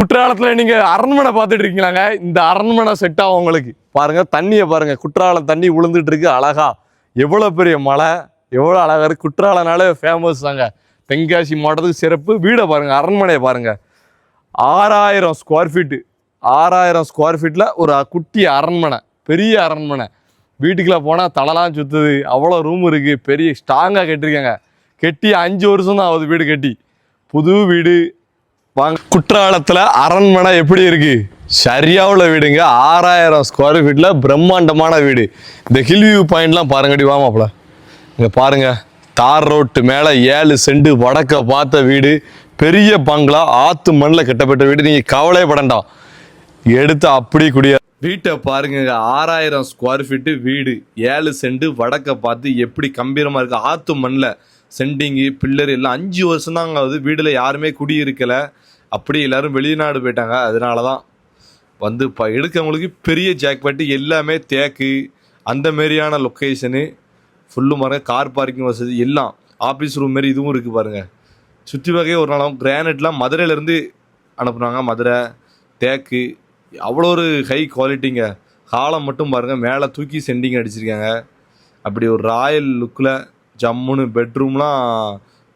குற்றாலத்துல நீங்க அரண்மனை பார்த்துட்டு இருக்கீங்களாங்க. இந்த அரண்மனை செட் ஆகும் உங்களுக்கு. பாருங்க தண்ணியை பாருங்க, குற்றாலம் தண்ணி விழுந்துட்டு இருக்கு அழகா. எவ்வளவு பெரிய மலை, எவ்வளவு அழகா இருக்கு. குற்றாலனாலே ஃபேமஸ் தாங்க. தென்காசி மாவட்டத்துக்கு சிறப்பு. வீடை பாருங்க, அரண்மனையை பாருங்க. 6000 ஸ்கொயர் ஃபீட்டு. 6000 ஸ்கொயர் ஃபீட்ல ஒரு குட்டி அரண்மனை, பெரிய அரண்மனை. வீட்டுக்குள்ள போனால் தலைலாம் சுத்துது, அவ்வளோ ரூம் இருக்கு. பெரிய ஸ்ட்ராங்காக கட்டிருக்காங்க. கட்டி 5 வருஷம் தான் ஆகுது வீடு கட்டி. புது வீடு. வாங்க, குற்றாலத்தில் அரண்மனை எப்படி இருக்கு? சரியா உள்ள வீடுங்க. 6000 ஸ்கொயர் ஃபீட்ல பிரம்மாண்டமான வீடு. இந்த ஹில் வியூ பாயிண்ட்லாம் பாருங்கடி, வாமாப்ல இங்கே பாருங்க. தார் ரோட்டு மேலே 7 சென்ட் வடக்க பார்த்த வீடு. பெரிய பங்களா, ஆத்து மண்ணில் கட்டப்பட்ட வீடு. நீங்கள் கவலையே படண்டாம், எடுத்து அப்படி குடிய வீட்டை பாருங்க. 6000 ஸ்கொயர் ஃபீட்டு வீடு, 7 சென்ட் வடக்க பார்த்து எப்படி கம்பீரமாக இருக்குது. ஆத்து மண்ணில் சென்டிங்கு பில்லர் எல்லாம் 5 வருஷம் தாங்க ஆகுது. வீட்டில் யாருமே குடி இருக்கலை. அப்படி எல்லோரும் வெளிநாடு போயிட்டாங்க. அதனால தான் வந்து எடுக்கவங்களுக்கு பெரிய ஜாக்பாட்டு. எல்லாமே தேக்கு அந்த மாரியான லொக்கேஷனு. ஃபுல்லு மரம், கார் பார்க்கிங் வசதி எல்லாம். ஆஃபீஸ் ரூம் மாரி இதுவும் இருக்குது பாருங்கள். சுற்றி வகையே ஒரு நாளும் கிரானைட்லாம் மதுரையிலேருந்து அனுப்புனாங்க. மதுரை தேக்கு அவ்வளோ ஒரு ஹை குவாலிட்டிங்க. ஹாலம் மட்டும் பாருங்கள், மேலே தூக்கி சென்டிங் அடிச்சிருக்காங்க. அப்படி ஒரு ராயல் லுக்கில் ஜம்முன்னு. பெட்ரூம்லாம்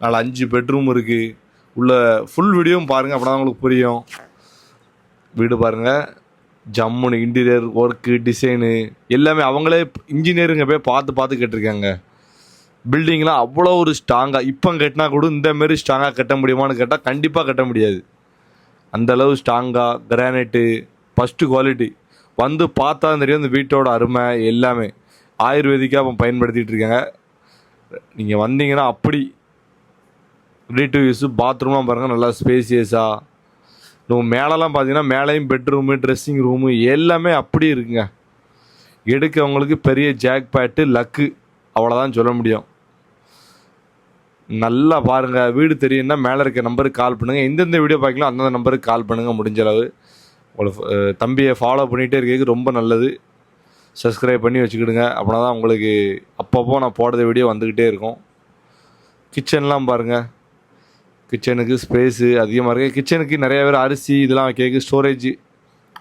4-5 பெட்ரூம் இருக்குது உள்ள. ஃபுல் வீடியோவும் பாருங்கள், அப்படின்னா உங்களுக்கு புரியும். வீடு பாருங்கள், ஜம்முன்னு. இன்டீரியர் ஒர்க்கு, டிசைனு எல்லாமே அவங்களே இன்ஜினியருங்க போய் பார்த்து கேட்டிருக்காங்க. பில்டிங்லாம் அவ்வளோ ஒரு ஸ்ட்ராங்காக. இப்போ கட்டினா கூட இந்தமாரி ஸ்ட்ராங்காக கட்ட முடியுமான்னு கேட்டால் கண்டிப்பாக கட்ட முடியாது. அந்தளவு ஸ்ட்ராங்காக கிரானைட்டு ஃபஸ்ட்டு குவாலிட்டி. வந்து பார்த்தா தெரியும் இந்த வீட்டோட அருமை. எல்லாமே ஆயுர்வேதிக்காக பயன்படுத்திகிட்டு இருக்காங்க. நீங்கள் வந்தீங்கன்னா அப்படி ரெடி டு யூஸு. பாத்ரூம்லாம் பாருங்கள், நல்லா ஸ்பேசியஸாக. நம்ம மேலெலாம் பார்த்தீங்கன்னா மேலேயும் பெட்ரூமு, ட்ரெஸ்ஸிங் ரூமு எல்லாமே அப்படி இருக்குங்க. எடுக்கவங்களுக்கு பெரிய ஜாக் பேட்டு, லக்கு, அவ்வளோதான் சொல்ல முடியும். நல்லா பாருங்கள். வீடு தெரியும்னா மேலே இருக்க நம்பருக்கு கால் பண்ணுங்கள். எந்தெந்த வீடியோ பார்க்கலாம் அந்தந்த நம்பருக்கு கால் பண்ணுங்கள். முடிஞ்ச அளவு உங்களை தம்பியை ஃபாலோ பண்ணிகிட்டே இருக்கிறதுக்கு ரொம்ப நல்லது. சப்ஸ்கிரைப் பண்ணி வச்சுக்கிடுங்க. அப்படின்னா தான் உங்களுக்கு அப்பப்போ நான் போடுற வீடியோ வந்துக்கிட்டே இருக்கும். கிச்சன்லாம் பாருங்கள். கிச்சனுக்கு ஸ்பேஸு அதிகமாக இருக்குது. கிச்சனுக்கு நிறைய பேர் அரிசி இதெல்லாம் வைக்கிறதுக்கு ஸ்டோரேஜ்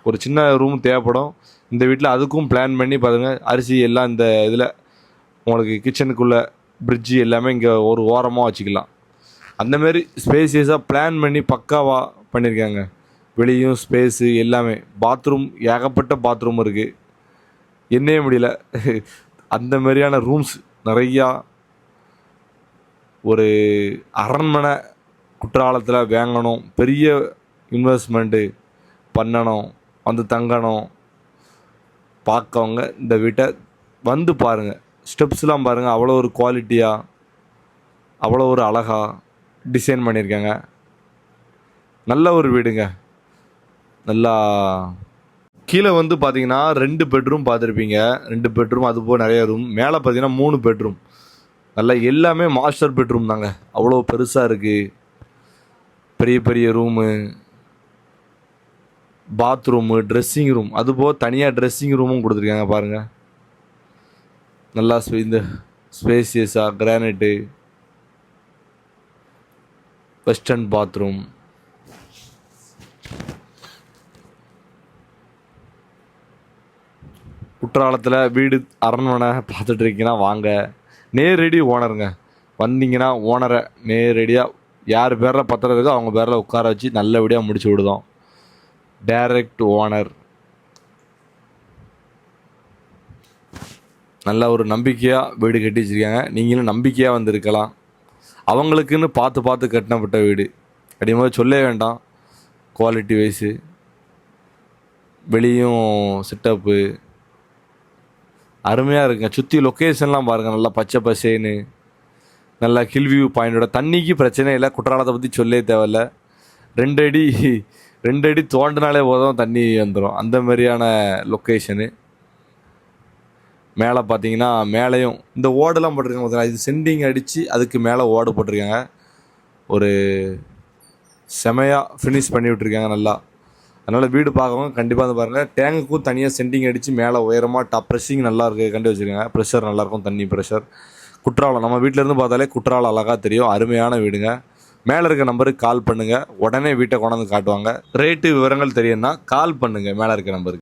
ஒரு சின்ன ரூம் தேவைப்படும். இந்த வீட்டில் அதுக்கும் பிளான் பண்ணி பாருங்கள். அரிசி எல்லாம் இந்த இதில் உங்களுக்கு கிச்சனுக்குள்ளே ஃப்ரிட்ஜு எல்லாமே இங்கே ஒரு ஓரமாக வச்சுக்கலாம். அந்தமாரி ஸ்பேசியஸாக பிளான் பண்ணி பக்காவாக பண்ணியிருக்காங்க. வெளியும் ஸ்பேஸு எல்லாமே. பாத்ரூம் ஏகப்பட்ட பாத்ரூம் இருக்குது, என்னவே முடியல. அந்த மாதிரியான ரூம்ஸ் நிறையா. ஒரு அரண்மனை குற்றாலத்தில் வாங்கணும், பெரிய இன்வெஸ்ட்மெண்ட்டு பண்ணணும், வந்து தங்கணும் பார்க்கவங்க இந்த வீட்டை வந்து பாருங்கள். ஸ்டெப்ஸ்லாம் பாருங்கள், அவ்வளோ ஒரு குவாலிட்டியாக, அவ்வளோ ஒரு அழகாக டிசைன் பண்ணியிருக்காங்க. நல்ல ஒரு வீடுங்க. நல்லா கீழே வந்து பார்த்தீங்கன்னா 2 பெட்ரூம் பார்த்துருப்பீங்க. 2 பெட்ரூம், அதுபோல் நிறைய ரூம். மேலே பார்த்தீங்கன்னா 3 பெட்ரூம். நல்லா எல்லாமே மாஸ்டர் பெட்ரூம் தாங்க. அவ்வளோ பெருசாக இருக்குது. பெரிய பெரிய ரூமு, பாத்ரூமு, ட்ரெஸ்ஸிங் ரூம், அதுபோல் தனியாக ட்ரெஸ்ஸிங் ரூமும் கொடுத்துருக்காங்க பாருங்கள். நல்லா இந்த ஸ்பேசியஸாக கிரானைட்டு, வெஸ்டர்ன் பாத்ரூம். குற்றாலத்தில் வீடு அரண்மனை பார்த்துட்டு இருக்கீங்கன்னா வாங்க. நேரடி ஓனருங்க. வந்தீங்கன்னா ஓனரை நேரடியாக யார் பேரில் பத்திரம் இருக்கோ அவங்க பேரில் உட்கார வச்சு நல்லபடியாக முடிச்சு விடுதோம். Direct owner. நல்ல ஒரு நம்பிக்கையாக வீடு கட்டி வச்சுருக்காங்க. நீங்களும் நம்பிக்கையாக வந்திருக்கலாம். அவங்களுக்குன்னு பார்த்து கட்டினப்பட்ட வீடு அப்படிங்கும்போது சொல்ல வேண்டாம். குவாலிட்டி வைஸு வெளியும் செட்டப்பு அருமையாக இருக்குங்க. சுற்றி லொக்கேஷன்லாம் பாருங்கள், நல்லா பச்சை பசேன்னு. நல்லா ஹில் வியூ பாயிண்டோட. தண்ணிக்கு பிரச்சனை இல்லை. குற்றாலத்தை பற்றி சொல்லே தேவையில்ல. 2 அடி தோண்டினாலே போதும் தண்ணி வந்துடும். அந்த மாதிரியான லொக்கேஷனு. மேலே பார்த்தீங்கன்னா மேலேயும் இந்த ஓடெல்லாம் போட்டிருக்காங்க பார்த்தீங்கன்னா, இது சென்டிங் அடித்து அதுக்கு மேலே ஓடு போட்டிருக்காங்க. ஒரு செமையாக ஃபினிஷ் பண்ணி விட்ருக்காங்க நல்லா. அதனால் வீடு பார்க்கவங்க கண்டிப்பாக வந்து பாருங்கள். டேங்குக்கும் தனியாக சென்டிங் அடித்து மேலே உயரமாக ப்ரெஷிங் நல்லா இருக்குது கண்டு வச்சுருக்காங்க. ப்ரெஷர் நல்லாயிருக்கும், தண்ணி ப்ரெஷர். குற்றாலம் நம்ம வீட்டிலேருந்து பார்த்தாலே குற்றாலம் அழகாக தெரியும். அருமையான வீடுங்க. மேலே இருக்க நம்பருக்கு கால் பண்ணுங்கள், உடனே வீட்டை கொண்டாந்து காட்டுவாங்க. ரேட்டு விவரங்கள் தெரியும்னா கால் பண்ணுங்கள் மேலே இருக்க நம்பருக்கு.